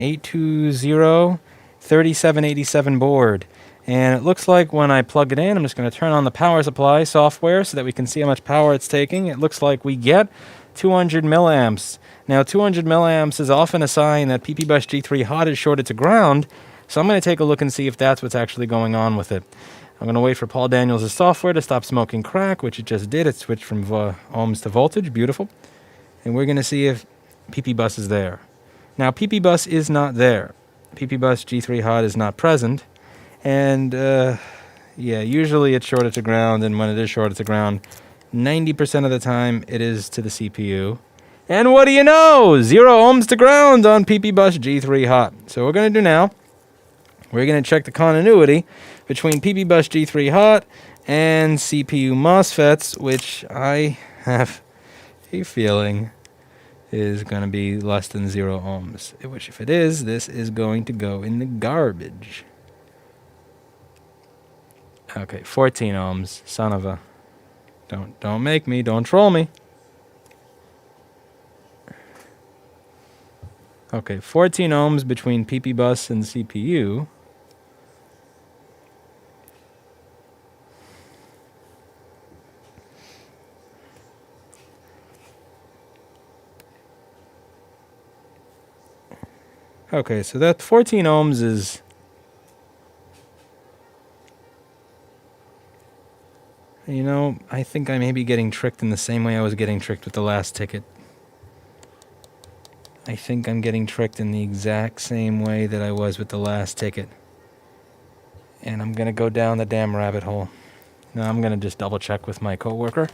820-3787 board. And it looks like when I plug it in, I'm just going to turn on the power supply software so that we can see how much power it's taking. It looks like we get 200 milliamps. Now, 200 milliamps is often a sign that PP-Bus G3 Hot is shorted to ground, so I'm going to take a look and see if that's what's actually going on with it. I'm going to wait for Paul Daniels' software to stop smoking crack, which it just did. It switched from ohms to voltage. Beautiful. And we're going to see if PP-Bus is there. Now, PP-Bus is not there. PP-Bus G3 Hot is not present. And, yeah, usually it's shorted to ground, and when it is shorted to ground, 90% of the time it is to the CPU. And what do you know? 0 ohms to ground on PP-Bus G3 Hot. So what we're going to do now, we're going to check the continuity between PP-Bus G3 Hot and CPU MOSFETs, which I have a feeling is going to be less than 0 ohms. Which, if it is, this is going to go in the garbage. Okay, 14 ohms. Son of a... Don't make me. Don't troll me. Okay, 14 ohms between PP-Bus and CPU. Okay, so that 14 ohms is... You know, I think I may be getting tricked in the same way I was getting tricked with the last ticket. I think I'm getting tricked in the exact same way that I was with the last ticket. And I'm going to go down the damn rabbit hole. Now I'm going to just double check with my coworker,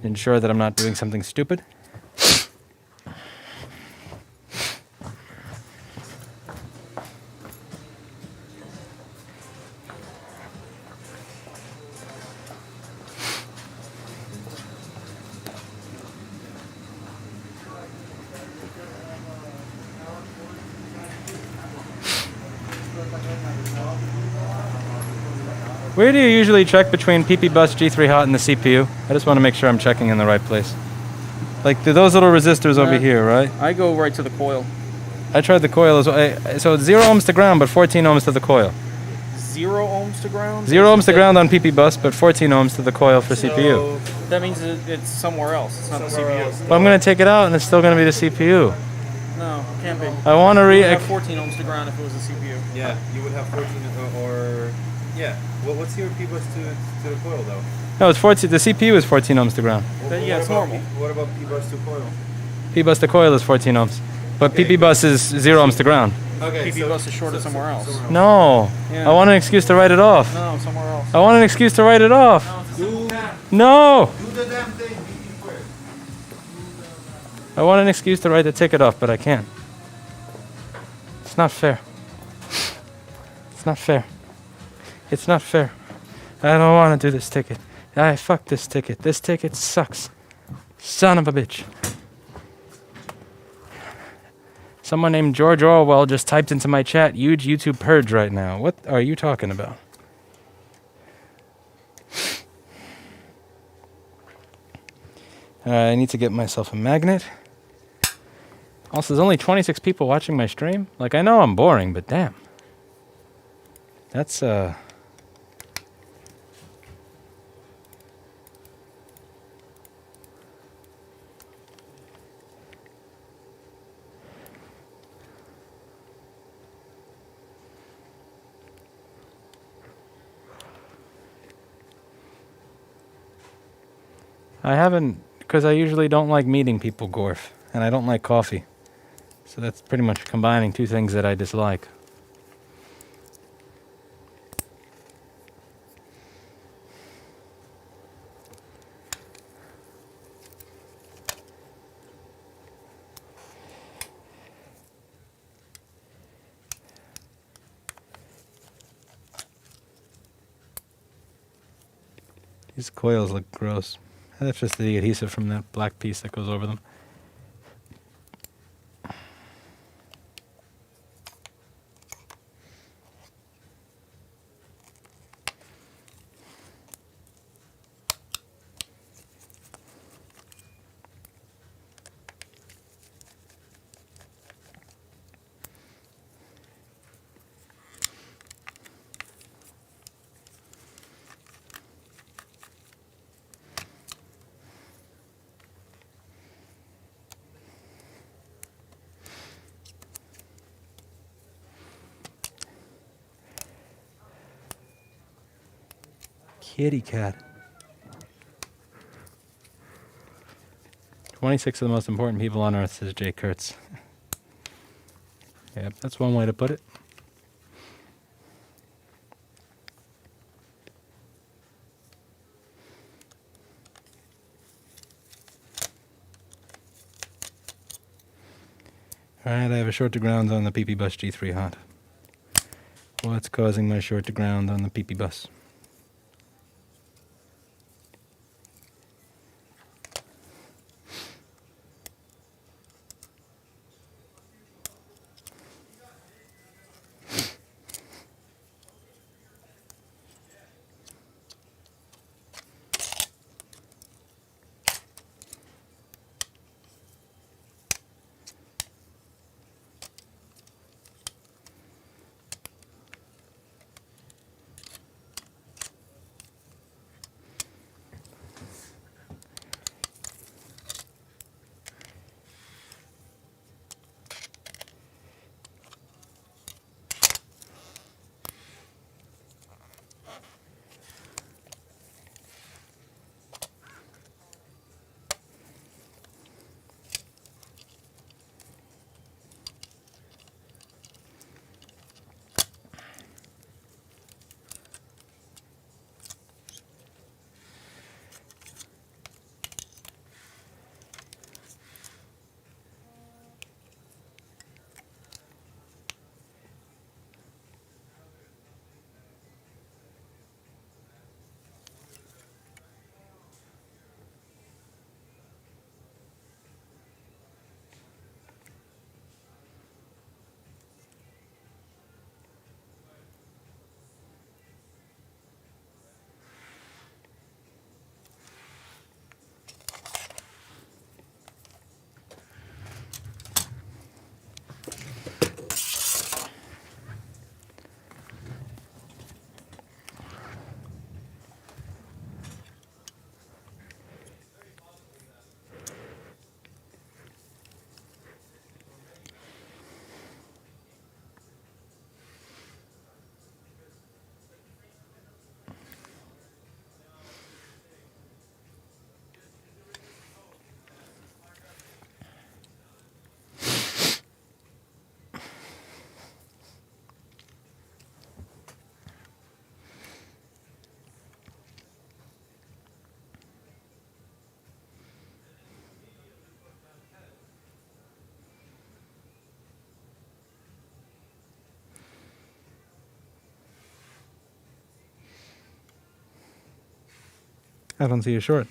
ensure that I'm not doing something stupid. Where do you usually check between PP-Bus G3 Hot and the CPU? I just want to make sure I'm checking in the right place. Like, do those little resistors over here, right? I go right to the coil. I tried the coil as well. So it's 0 ohms to ground, but 14 ohms to the coil. 0 ohms to ground? 0 ohms to ground on PP-Bus, but 14 ohms to the coil for CPU. That means it's somewhere else. It's not the CPU. But I'm going to take it out, and it's still going to be the CPU. No, it can't be. I want to You would have 14 ohms to ground if it was the CPU. Yeah, you would have 14 or yeah. Well, what's your P-Bus to the coil though? No, it's 14. The CPU is 14 ohms to ground. Yeah, it's normal. What about P-Bus to coil? P-Bus to coil is 14 ohms. But PP-Bus is 0 ohms to ground. Okay, PP-Bus is shorted somewhere else. No. Yeah. I want an excuse to write it off. No, somewhere else. I want an excuse to write it off. No. Do the damn thing. I want an excuse to write the ticket off, but I can't. It's not fair. It's not fair. It's not fair. I don't want to do this ticket. Fuck this ticket. This ticket sucks. Son of a bitch. Someone named George Orwell just typed into my chat, huge YouTube purge right now. What are you talking about? I need to get myself a magnet. Also, there's only 26 people watching my stream. Like, I know I'm boring, but damn. That's, I haven't, because I usually don't like meeting people, Gorf, and I don't like coffee. So that's pretty much combining two things that I dislike. These coils look gross. That's just the adhesive from that black piece that goes over them. kitty cat. 26 of the most important people on Earth, says Jay Kurtz. Yep, that's one way to put it. Alright, I have a short to ground on the PP Bus G3 hot. What's causing my short to ground on the PP Bus? I don't see a short.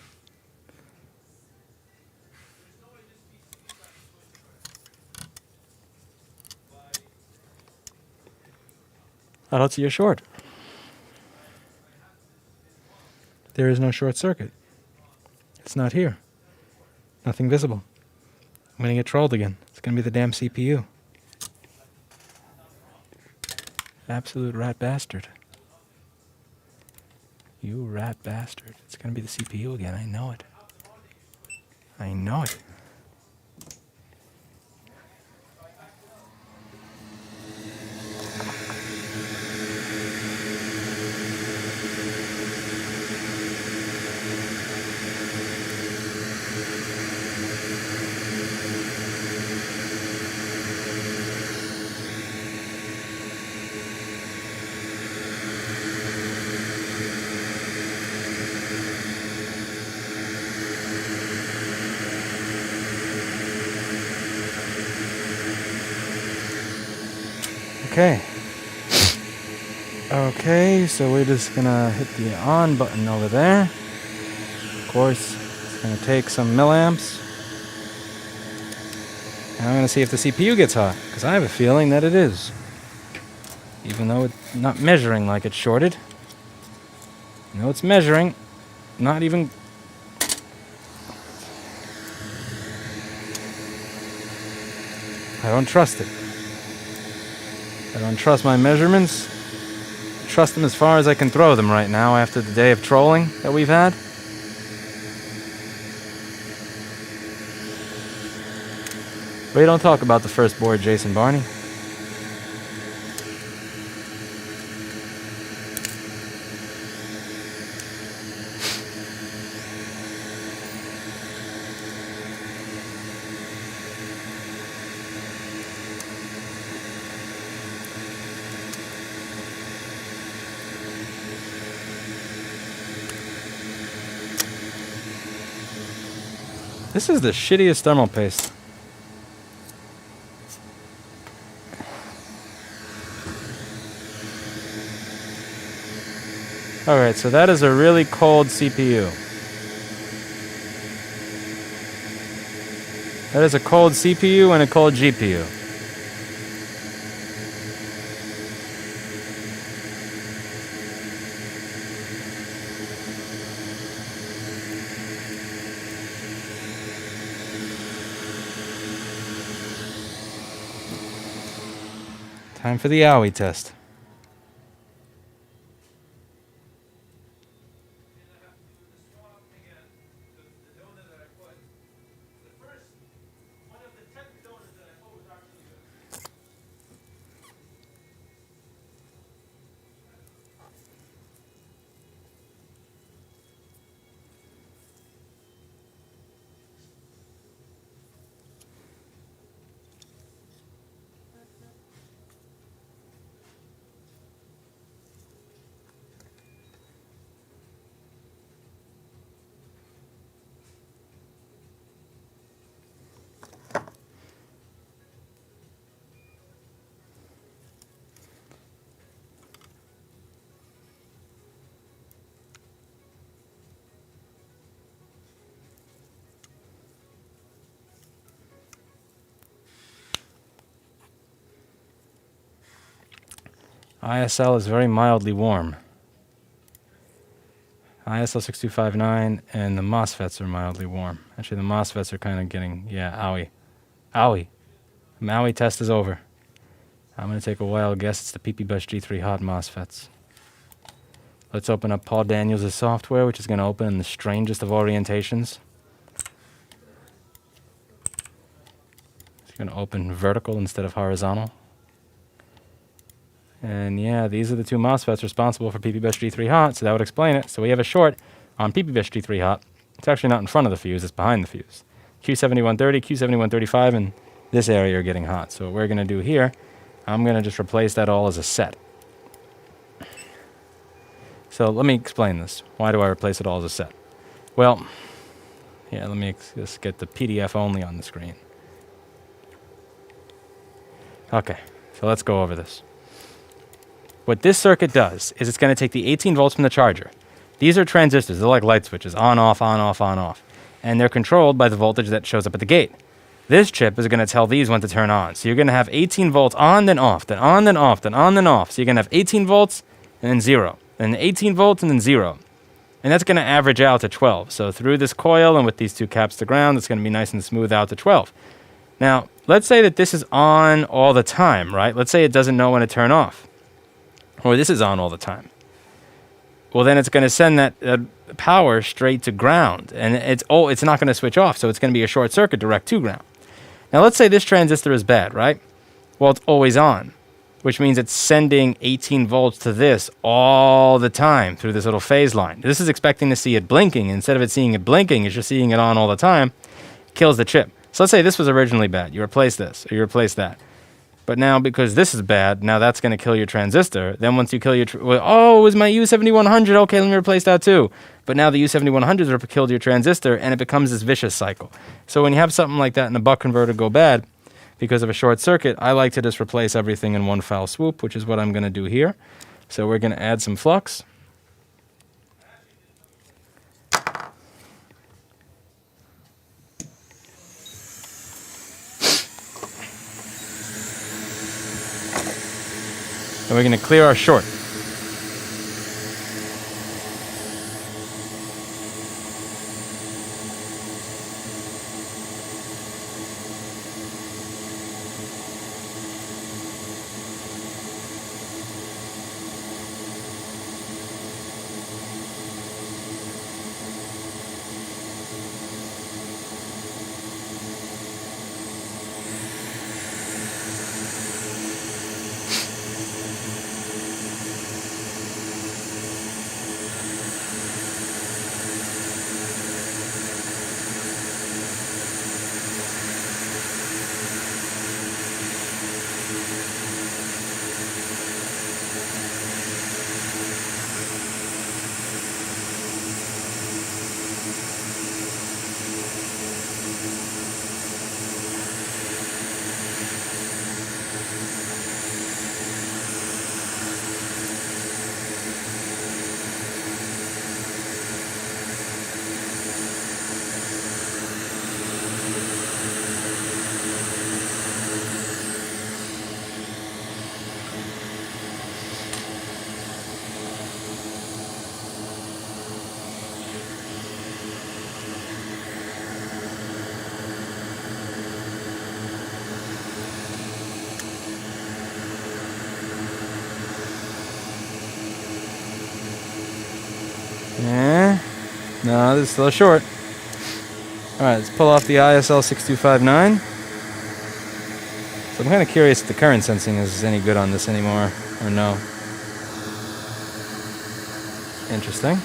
I don't see a short. There is no short circuit. It's not here. Nothing visible. I'm going to get trolled again. It's going to be the damn CPU. Absolute rat bastard. You rat bastard. It's going to be the CPU again. I know it. I know it. Okay. Okay, so we're just gonna hit the on button over there. Of course, it's gonna take some milliamps. And I'm gonna see if the CPU gets hot, because I have a feeling that it is. Even though it's not measuring like it's shorted. No, it's measuring. Not even... I don't trust it. I don't trust my measurements. I trust them as far as I can throw them right now after the day of trolling that we've had. We don't talk about the first board, Jason Barney. This is the shittiest thermal paste. Alright, so that is a really cold CPU. That is a cold CPU and a cold GPU. Time for the OWI test. ISL is very mildly warm. ISL 6259 and the MOSFETs are mildly warm. Actually, the MOSFETs are kind of getting, yeah, OWI. OWI. MAUI test is over. I'm going to take a wild guess. It's the PP-Bus G3 hot MOSFETs. Let's open up Paul Daniels' software, which is going to open in the strangest of orientations. It's going to open vertical instead of horizontal. And yeah, these are the two MOSFETs responsible for PP-Bus G3 hot, so that would explain it. So we have a short on PP-Bus G3 hot. It's actually not in front of the fuse, it's behind the fuse. Q7130, Q7135, and this area are getting hot. So what we're going to do here, I'm going to just replace that all as a set. So let me explain this. Why do I replace it all as a set? Well, yeah, let me just get the PDF only on the screen. Okay, so let's go over this. What this circuit does is it's going to take the 18 volts from the charger. These are transistors. They're like light switches. On, off, on, off, on, off. And they're controlled by the voltage that shows up at the gate. This chip is going to tell these when to turn on. So you're going to have 18 volts on, then off, then on, then off, then on, then off. So you're going to have 18 volts and then 0. Then 18 volts and then 0. And that's going to average out to 12. So through this coil and with these two caps to ground, it's going to be nice and smooth out to 12. Now, let's say that this is on all the time, right? Let's say it doesn't know when to turn off. Or this is on all the time. Well, then it's going to send that power straight to ground. And it's not going to switch off, so it's going to be a short circuit direct to ground. Now, let's say this transistor is bad, right? Well, it's always on, which means it's sending 18 volts to this all the time through this little phase line. This is expecting to see it blinking. Instead of it seeing it blinking, it's just seeing it on all the time. Kills the chip. So let's say this was originally bad. You replace this, or you replace that. But now, because this is bad, now that's going to kill your transistor. Then once you kill your... oh, it was my U7100. Okay, let me replace that too. But now the U7100s have killed your transistor, and it becomes this vicious cycle. So when you have something like that and a buck converter go bad because of a short circuit, I like to just replace everything in one foul swoop, which is what I'm going to do here. So we're going to add some flux. And we're going to clear our short. No, this is still a short. Alright, let's pull off the ISL 6259. So I'm kind of curious if the current sensing is any good on this anymore, or no. Interesting.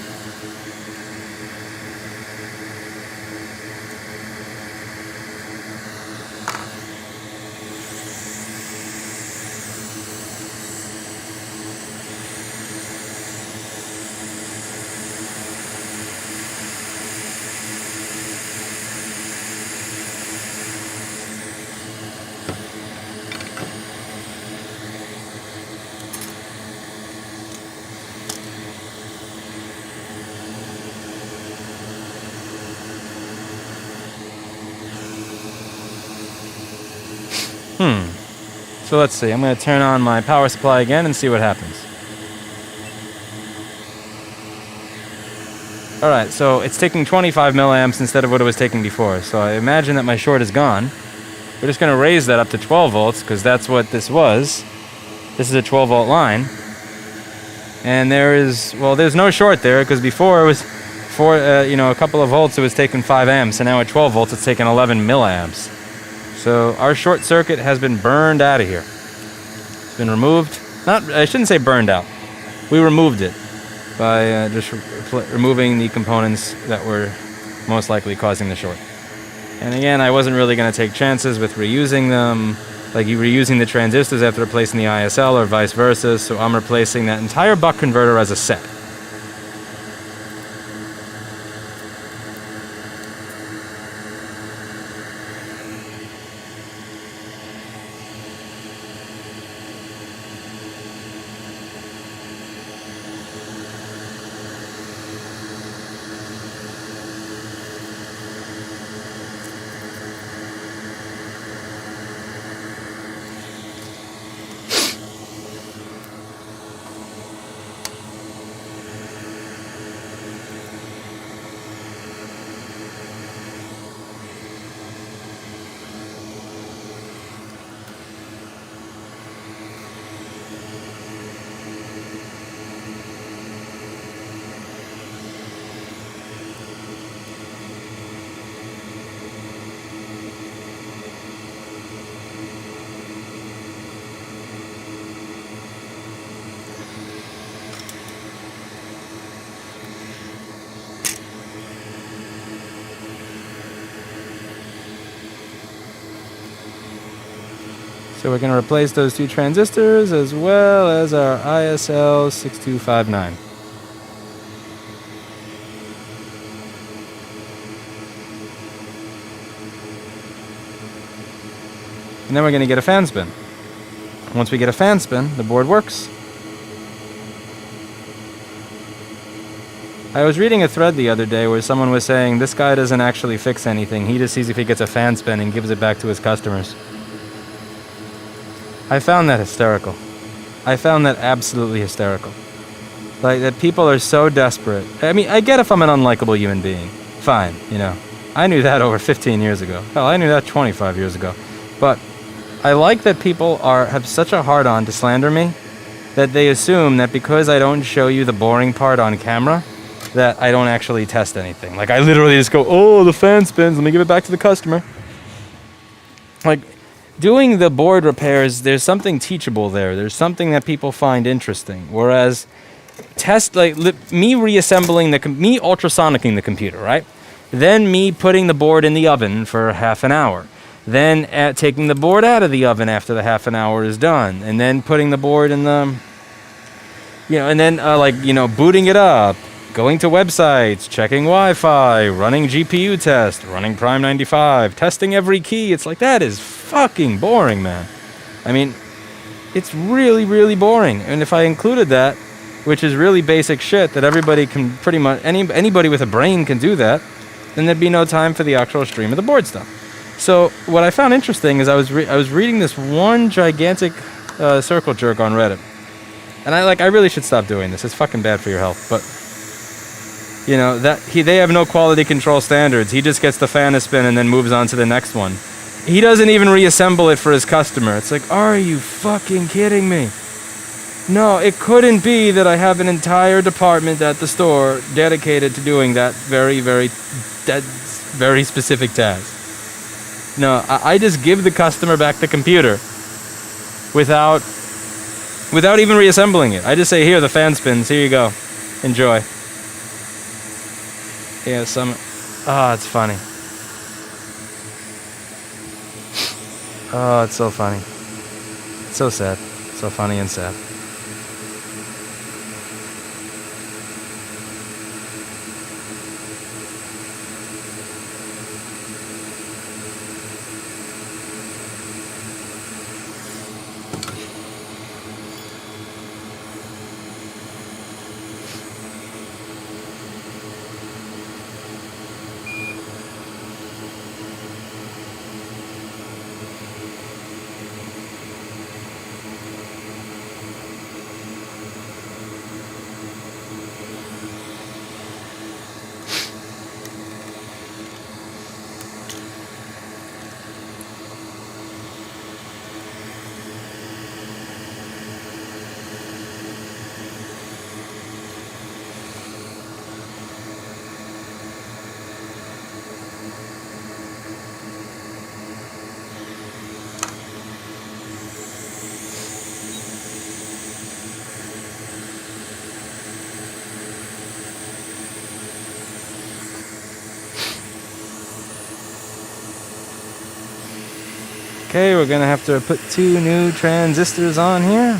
So let's see. I'm going to turn on my power supply again and see what happens. Alright, so it's taking 25 milliamps instead of what it was taking before. So I imagine that my short is gone. We're just going to raise that up to 12 volts because that's what this was. This is a 12 volt line. And there's no short there because before it was a couple of volts it was taking 5 amps, and now at 12 volts it's taking 11 milliamps. So our short circuit has been burned out of here. It's been removed. I shouldn't say burned out. We removed it by just removing the components that were most likely causing the short. And again, I wasn't really going to take chances with reusing them, like reusing the transistors after replacing the ISL or vice versa, so I'm replacing that entire buck converter as a set. So we're going to replace those two transistors as well as our ISL 6259. And then we're going to get a fan spin. Once we get a fan spin, the board works. I was reading a thread the other day where someone was saying this guy doesn't actually fix anything. He just sees if he gets a fan spin and gives it back to his customers. I found that hysterical. I found that absolutely hysterical. Like, that people are so desperate. I mean, I get if I'm an unlikable human being. Fine, you know. I knew that over 15 years ago. Hell, I knew that 25 years ago. But I like that people have such a hard-on to slander me that they assume that because I don't show you the boring part on camera, that I don't actually test anything. Like, I literally just go, oh, the fan spins, let me give it back to the customer. Like, doing the board repairs, there's something teachable there. There's something that people find interesting. Whereas me reassembling me ultrasonicking the computer, right? Then me putting the board in the oven for half an hour. Then taking the board out of the oven after the half an hour is done. And then putting the board in the, and then booting it up, going to websites, checking Wi-Fi, running GPU test, running Prime 95, testing every key. It's like, that is fucking boring, man. I mean, it's really, really boring. And if I included that, which is really basic shit that everybody can pretty much, anybody with a brain can do that, then there'd be no time for the actual stream of the board stuff. So what I found interesting is I was reading this one gigantic circle jerk on Reddit. And I really should stop doing this. It's fucking bad for your health. But they have no quality control standards. He just gets the fan to spin and then moves on to the next one. He doesn't even reassemble it for his customer. It's like, are you fucking kidding me? No, it couldn't be that I have an entire department at the store dedicated to doing that very specific task. No, I just give the customer back the computer without even reassembling it. I just say, here, the fan spins. Here you go. Enjoy. Yeah, it's funny. Oh, it's so funny. It's so sad. So funny and sad. Okay, we're gonna have to put 2 new transistors on here.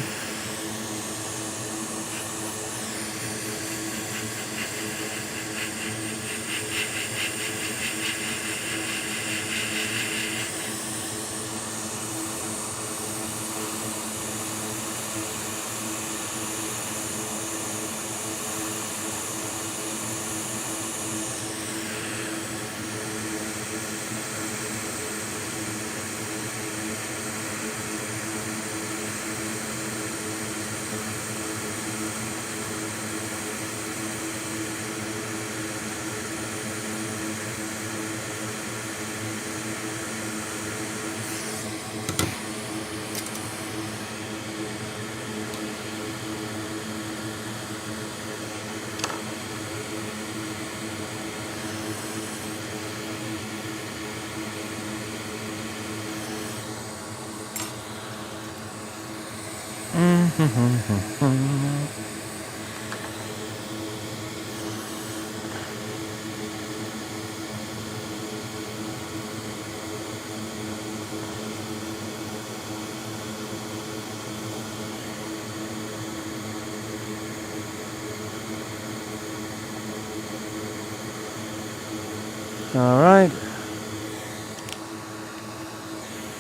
All right.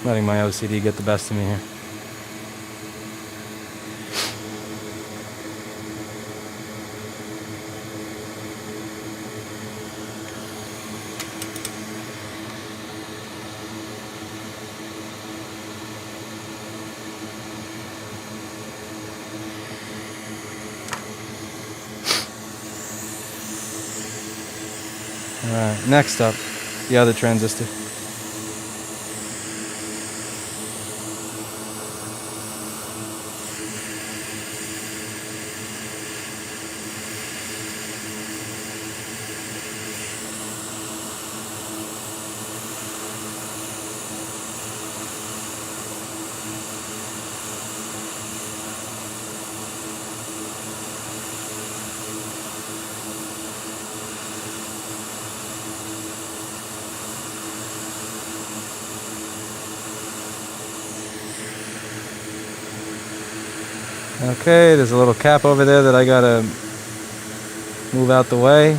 Letting my OCD get the best of me here. Alright, next up, the other transistor. Okay, there's a little cap over there that I gotta move out the way.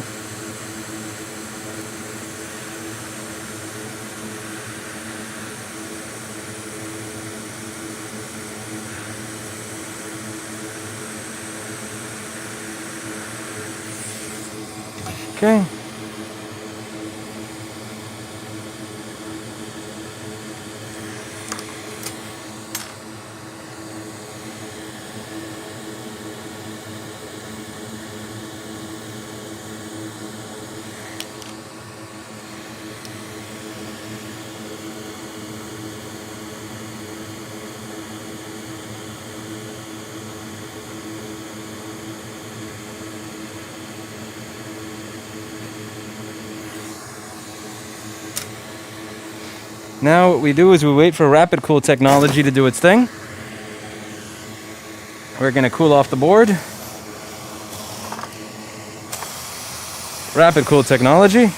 Okay. Now what we do is we wait for Rapid Cool technology to do its thing. We're going to cool off the board. Rapid Cool technology.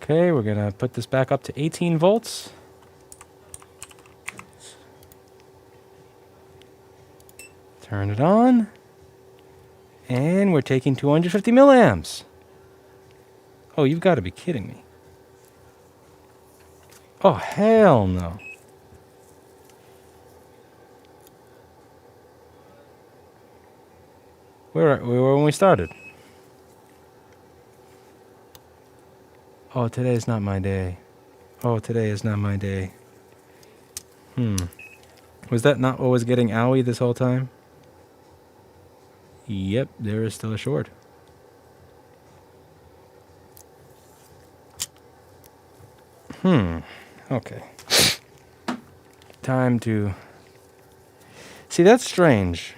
Okay, we're going to put this back up to 18 volts. Turn it on. And we're taking 250 milliamps. Oh, you've got to be kidding me. Oh, hell no. Where we were when we started. Oh, today is not my day. Oh, today is not my day. Was that not what was getting owie this whole time? Yep, there is still a short. Okay. Time to... See, that's strange.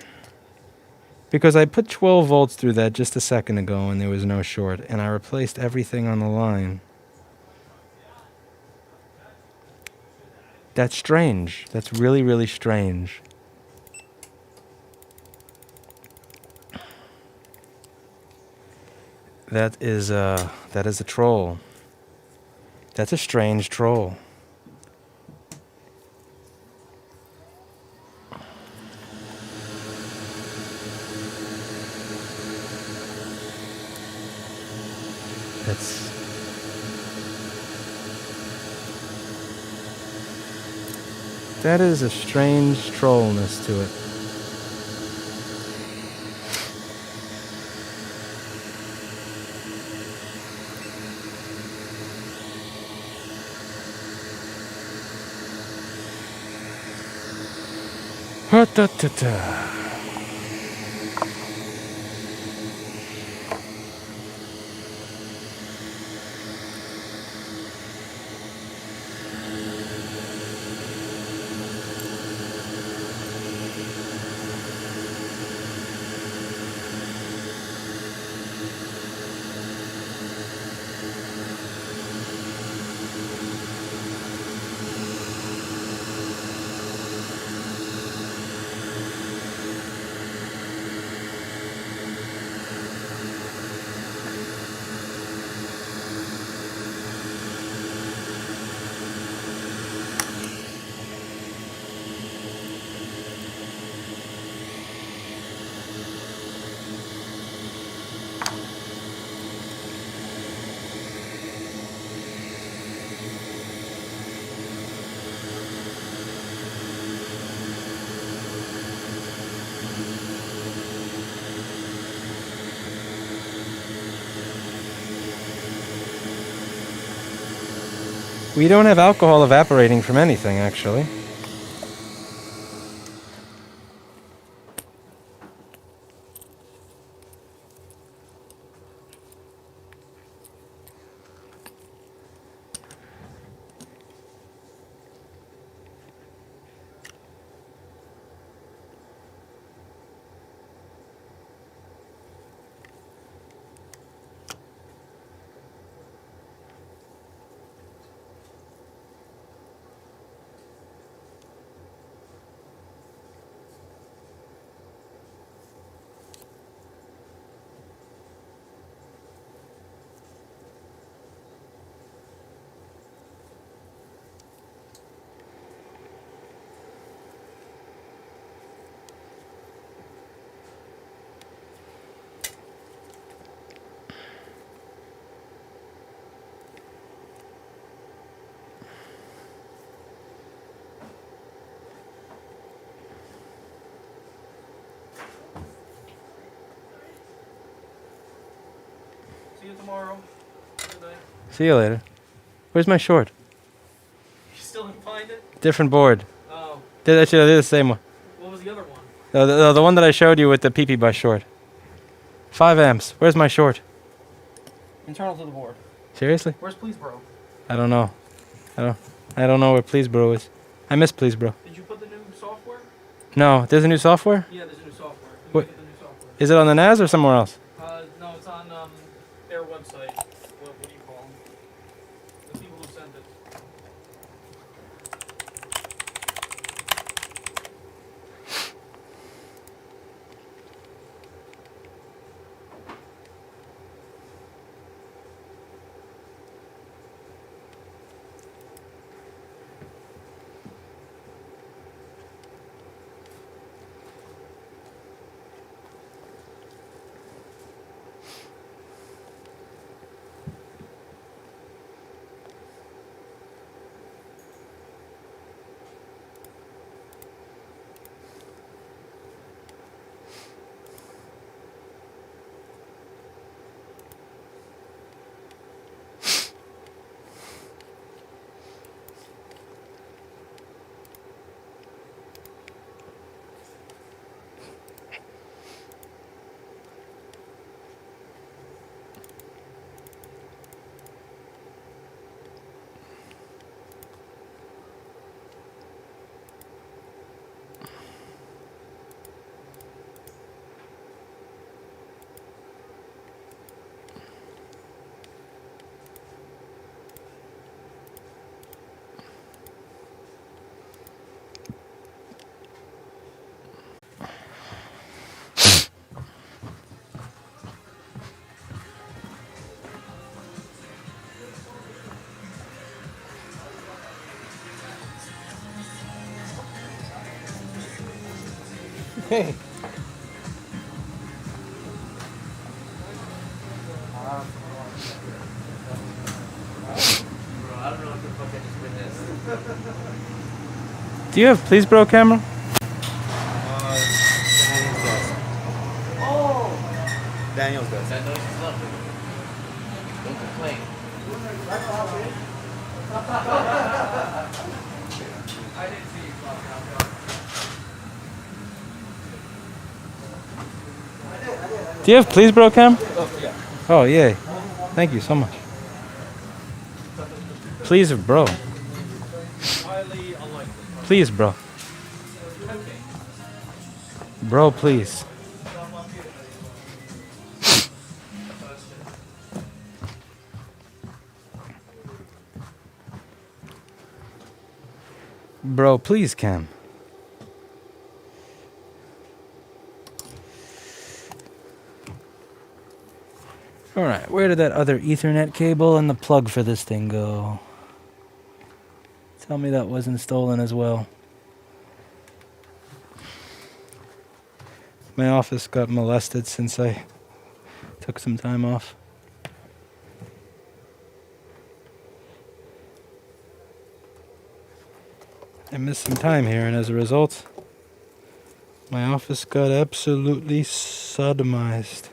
Because I put 12 volts through that just a second ago and there was no short, and I replaced everything on the line. That's strange. That's really, really strange. That is a troll. That's a strange troll. That is a strange trollness to it. Ha-ta-ta-ta. We don't have alcohol evaporating from anything, actually. See you tomorrow. Good day. See you later. Where's my short? You still didn't find it? Different board. Oh. Actually, I did the same one. What was the other one? The one that I showed you with the PP bus short. 5 amps. Where's my short? Internal to the board. Seriously? Where's Pleasebro? I don't know. I don't know where Pleasebro is. I miss Pleasebro. Did you put the new software? No, there's a new software? Yeah, there's a new software. You What? Put the new software. Is it on the NAS or somewhere else? No, it's on their website. What do you call them? The people who sent it. Hey. Do you have Pleasebro camera? Daniel's does. That noise is lovely. Don't complain. Do you have Pleasebro cam? Oh, yeah. Oh, yay. Thank you so much. Please, bro. Highly unlikely. Please, bro. Bro, please. Bro, please, Cam. Alright, where did that other Ethernet cable and the plug for this thing go? Tell me that wasn't stolen as well. My office got molested since I took some time off. I missed some time here, and as a result, my office got absolutely sodomized.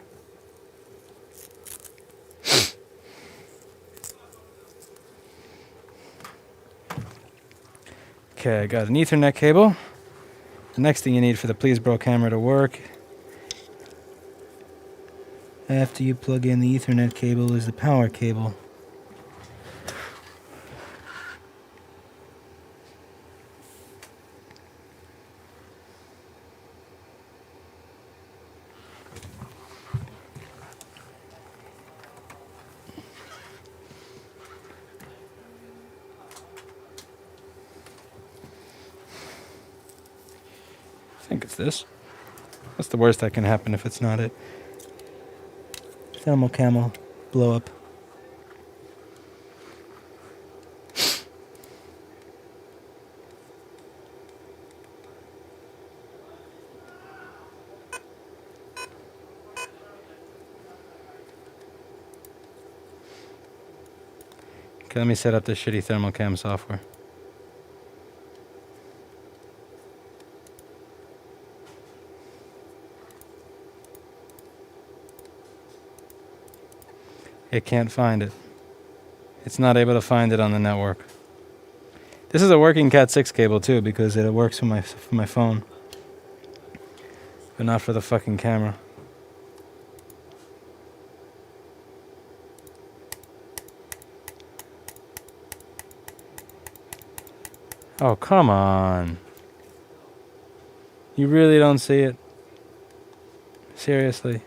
Okay, I got an Ethernet cable. The next thing you need for the Please Bro camera to work, after you plug in the Ethernet cable, is the power cable. I think it's this. What's the worst that can happen if it's not it? Thermal camel blow up. Okay, let me set up this shitty thermal cam software. It can't find it. It's not able to find it on the network. This is a working Cat 6 cable too, because it works for my phone, but not for the fucking camera. Oh, come on. You really don't see it? Seriously?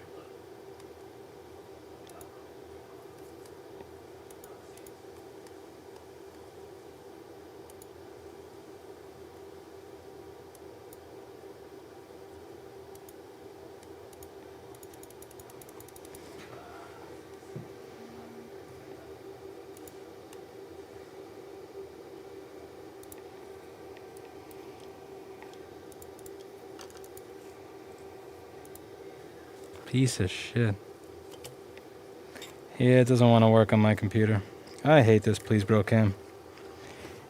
Piece of shit. Yeah, it doesn't want to work on my computer. I hate this Please Bro cam.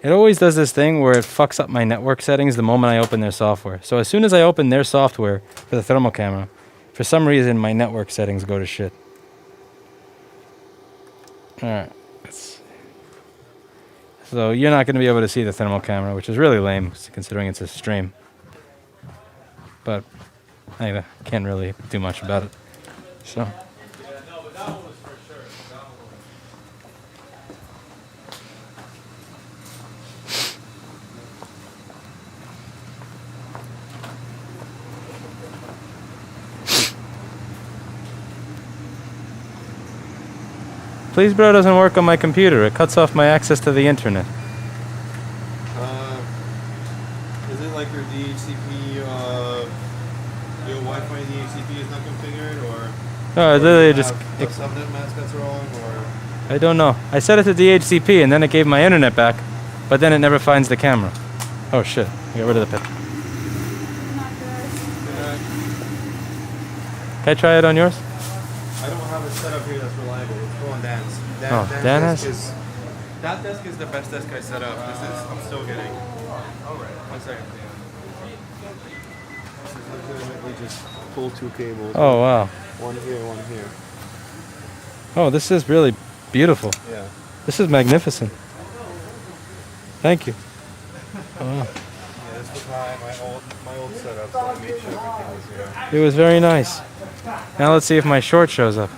It always does this thing where it fucks up my network settings the moment I open their software. So as soon as I open their software for the thermal camera, for some reason my network settings go to shit. Alright. So you're not going to be able to see the thermal camera, which is really lame considering it's a stream. But I can't really do much about it. So. Please Bro doesn't work on my computer. It cuts off my access to the internet. Is it like your DHCP, your Wi-Fi DHCP is not configured, or? No, or literally you just. have the subnet mask that's wrong, or? I don't know. I set it to DHCP and then it gave my internet back, but then it never finds the camera. Oh shit! Get rid of the pit. Can I try it on yours? I don't have a setup here that's reliable. It's go on Dan's. Dan desk has? that desk is the best desk I set up. I'm still getting. Alright. 1 second. This is legitimately just pull 2 cables. Oh wow. One here, one here. Oh, this is really beautiful. Yeah. This is magnificent. Thank you. Oh, wow. Yeah, this was my old setup, so I made sure everything was here. It was very nice. Now let's see if my short shows up.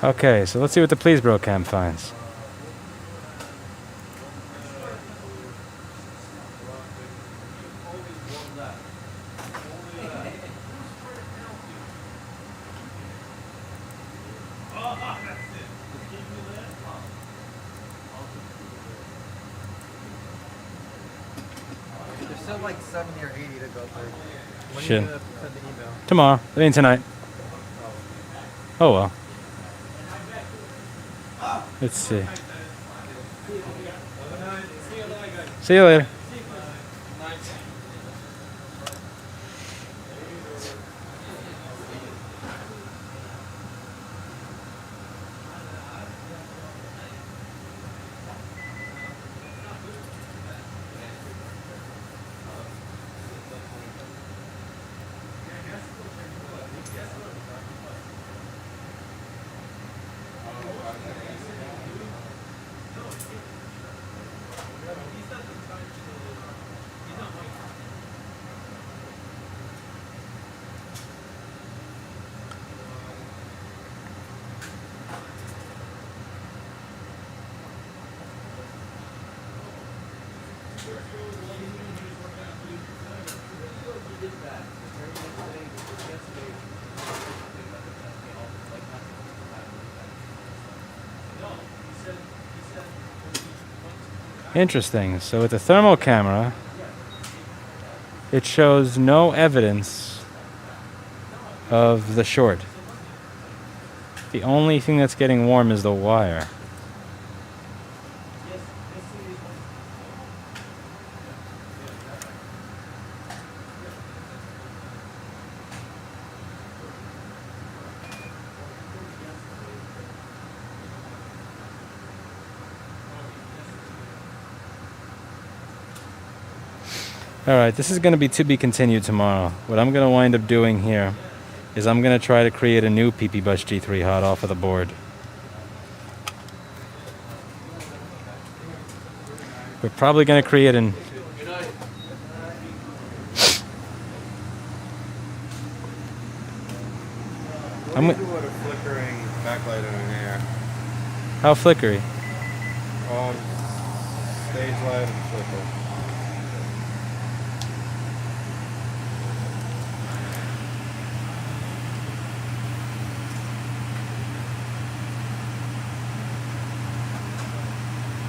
Okay, so let's see what the Please Bro cam finds. said like 70 or 80 to go through. When Shit. are you gonna send the email? Tomorrow. I mean tonight. Oh well. Let's see. See you later. Interesting. So with the thermal camera, it shows no evidence of the short. The only thing that's getting warm is the wire. Alright, this is going to be continued tomorrow. What I'm going to wind up doing here is I'm going to try to create a new PP Bus G3 hot off of the board. We're probably going to create an... I'm What do you do with a flickering backlight on an air? How flickery? Stage light and flicker.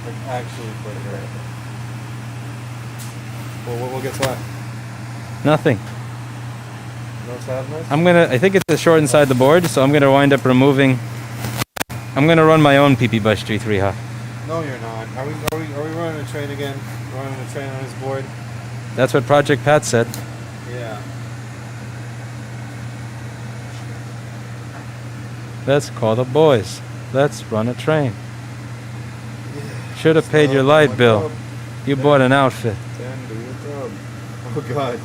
Like actually flickering. Well, what gets what? Nothing. No sadness? I think it's a short inside the board, so I'm gonna wind up removing. I'm gonna run my own PP Bus G3 hot. No, you're not. Are we running a train again? Running a train on this board? That's what Project Pat said. Yeah. Let's call the boys. Let's run a train. Should have paid your light bill. You bought an outfit. Dan, do your job. Oh God,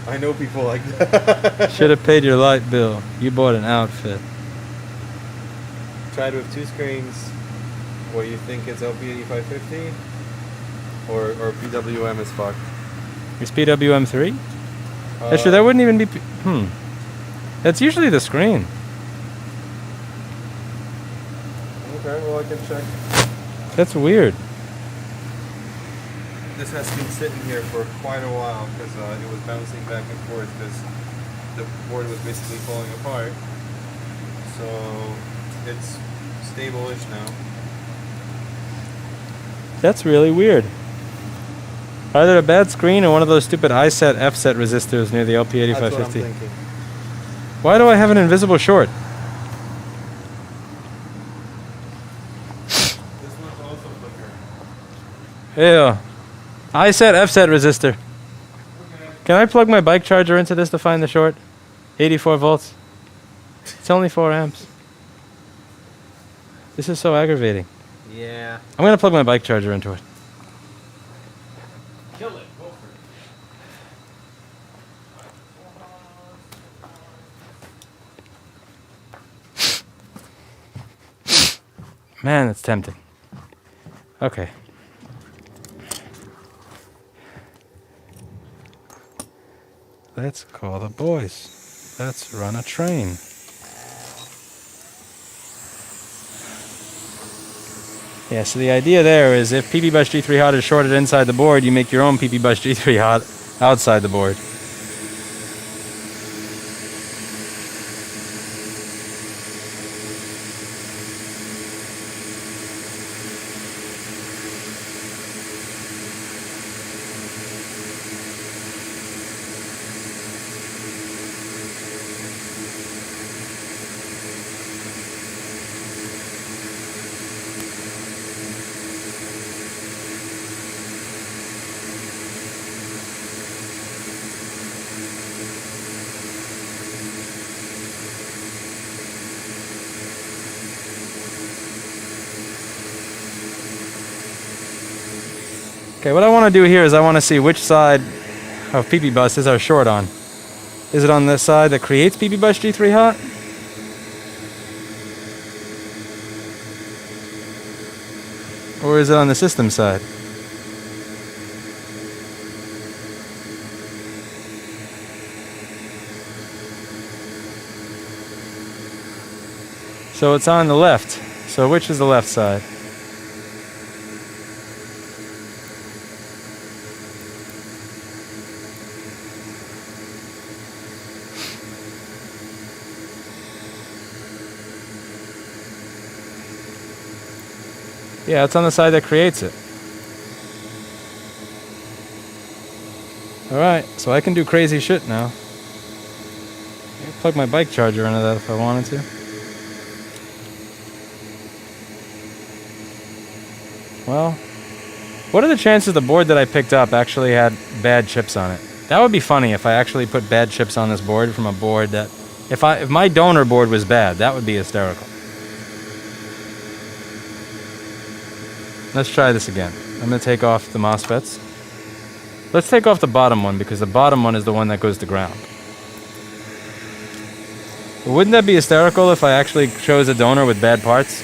I know people like that. Should have paid your light bill. You bought an outfit. Tried with two screens. What you think it's LP8550? Or PWM is fucked. Is PWM 3? Actually, that wouldn't even be. That's usually the screen. Okay, well I can check. That's weird. This has been sitting here for quite a while because it was bouncing back and forth because the board was basically falling apart. So it's stable-ish now. That's really weird. Either a bad screen or one of those stupid I-set, F-set resistors near the LP8550. That's what I'm thinking. Why do I have an invisible short? This one's also flickering. Ew. I-set, F-set resistor. Okay. Can I plug my bike charger into this to find the short? 84 volts. It's only 4 amps. This is so aggravating. Yeah. I'm going to plug my bike charger into it. Kill it. Go for it. Man, it's tempting. Okay. Let's call the boys. Let's run a train. Yeah, so the idea there is if PP Bus G3 hot is shorted inside the board, you make your own PP Bus G3 hot outside the board. Okay, what I want to do here is I want to see which side of PP Bus is our short on. Is it on the side that creates PP Bus G3 hot? Or is it on the system side? So it's on the left. So which is the left side? Yeah, it's on the side that creates it. Alright, so I can do crazy shit now. I can plug my bike charger into that if I wanted to. Well, what are the chances the board that I picked up actually had bad chips on it? That would be funny if I actually put bad chips on this board from a board that... If my donor board was bad, that would be hysterical. Let's try this again. I'm going to take off the MOSFETs. Let's take off the bottom one because the bottom one is the one that goes to ground. But wouldn't that be hysterical if I actually chose a donor with bad parts?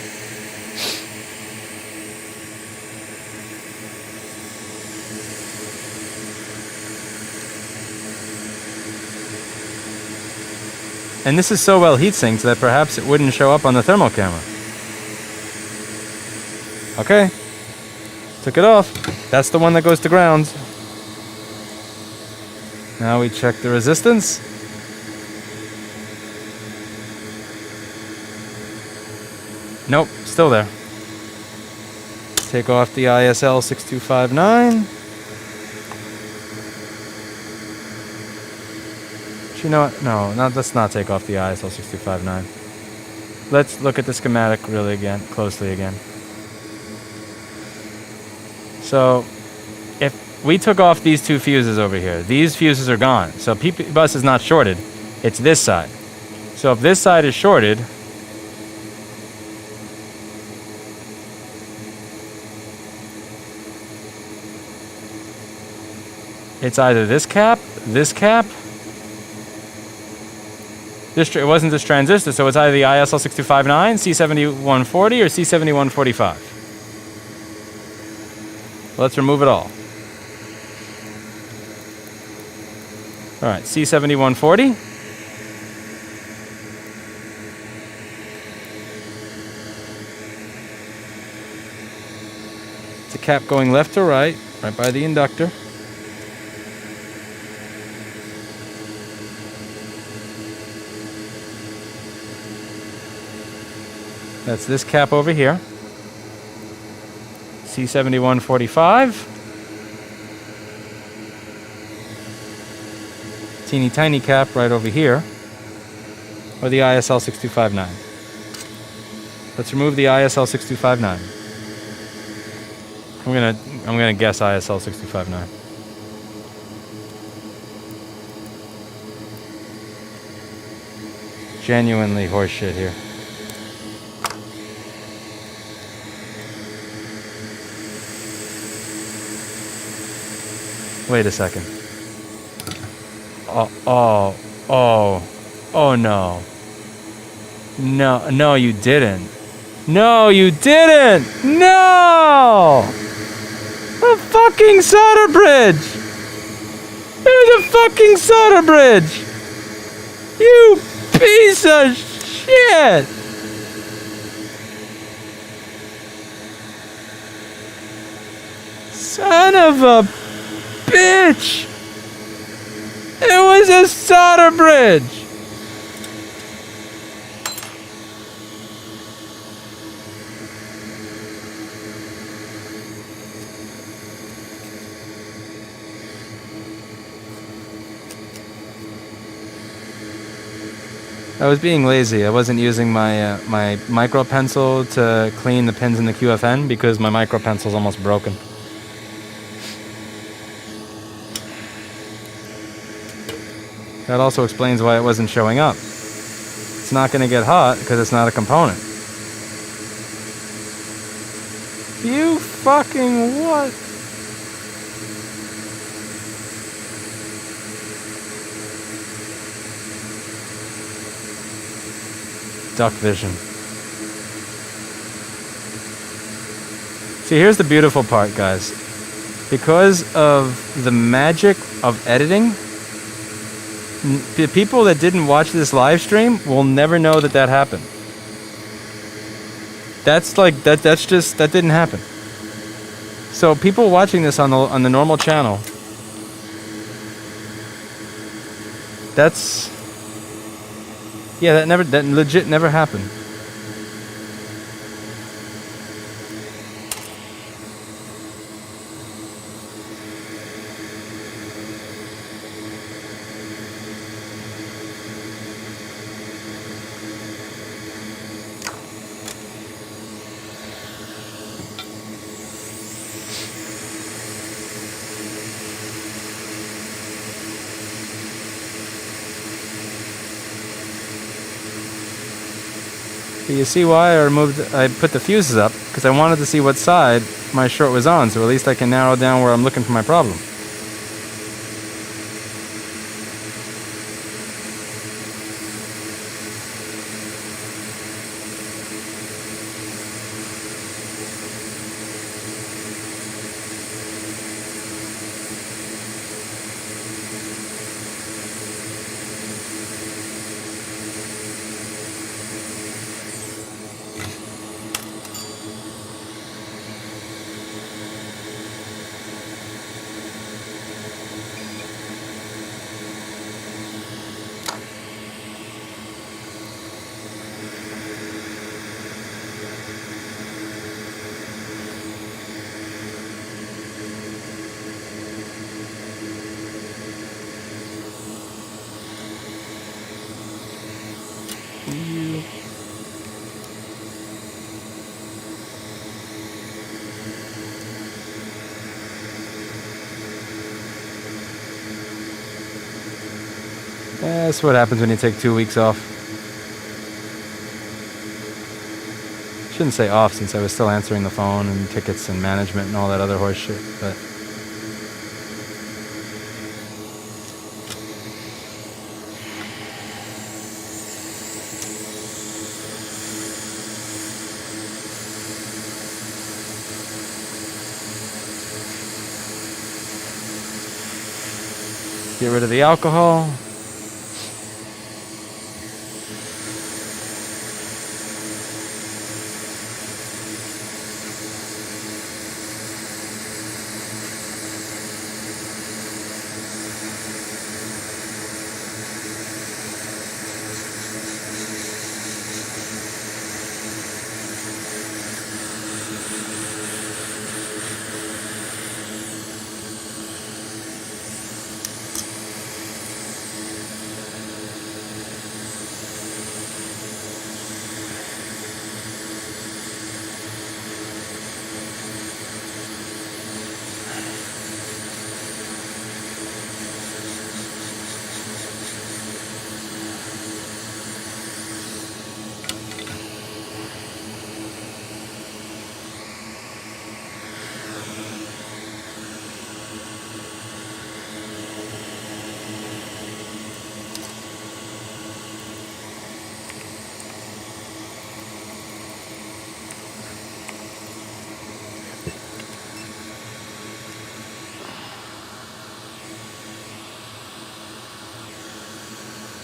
And this is so well heat sinked that perhaps it wouldn't show up on the thermal camera. Okay. Took it off. That's the one that goes to ground. Now we check the resistance. Nope, still there. Take off the ISL 6259. But you know what? No, let's not take off the ISL 6259. Let's look at the schematic really closely again. So, if we took off these two fuses over here, these fuses are gone. So PP Bus is not shorted. It's this side. So if this side is shorted, it's either this cap. It wasn't this transistor, so it's either the ISL 6259, C7140, or C7145. Let's remove it all. All right, C7140. It's a cap going left to right by the inductor. That's this cap over here. C7145. Teeny tiny cap right over here. Or the ISL 6259. Let's remove the ISL 6259. I'm gonna guess ISL 6259. Genuinely horseshit here. Wait a second. Oh no. No, you didn't. No, you didn't! No! A fucking solder bridge! There's a fucking solder bridge! You piece of shit! Son of a bitch! It was a solder bridge! I was being lazy. I wasn't using my my micro pencil to clean the pins in the QFN because my micro pencil's almost broken. That also explains why it wasn't showing up. It's not going to get hot because it's not a component. You fucking what? duck vision. See, here's the beautiful part, guys. Because of the magic of editing, the people that didn't watch this live stream will never know that that happened. That's like that didn't happen. So people watching this on the normal channel, that legit never happened. You see why I put the fuses up? Because I wanted to see what side my short was on, so at least I can narrow down where I'm looking for my problem. That's what happens when you take 2 weeks off. Shouldn't say off since I was still answering the phone and tickets and management and all that other horse shit, but get rid of the alcohol.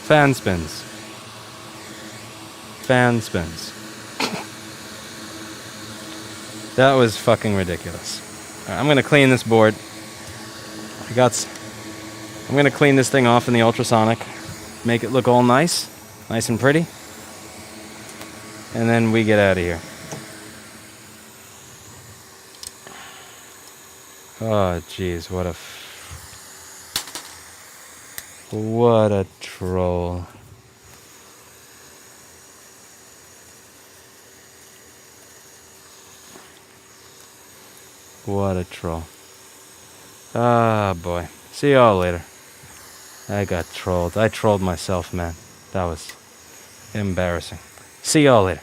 Fan spins. Fan spins. That was fucking ridiculous. All right, I'm gonna clean this board. I'm gonna clean this thing off in the ultrasonic, make it look all nice and pretty, and then we get out of here. Oh, jeez, what a troll. What a troll. Ah, boy. See y'all later. I got trolled. I trolled myself, man. That was embarrassing. See y'all later.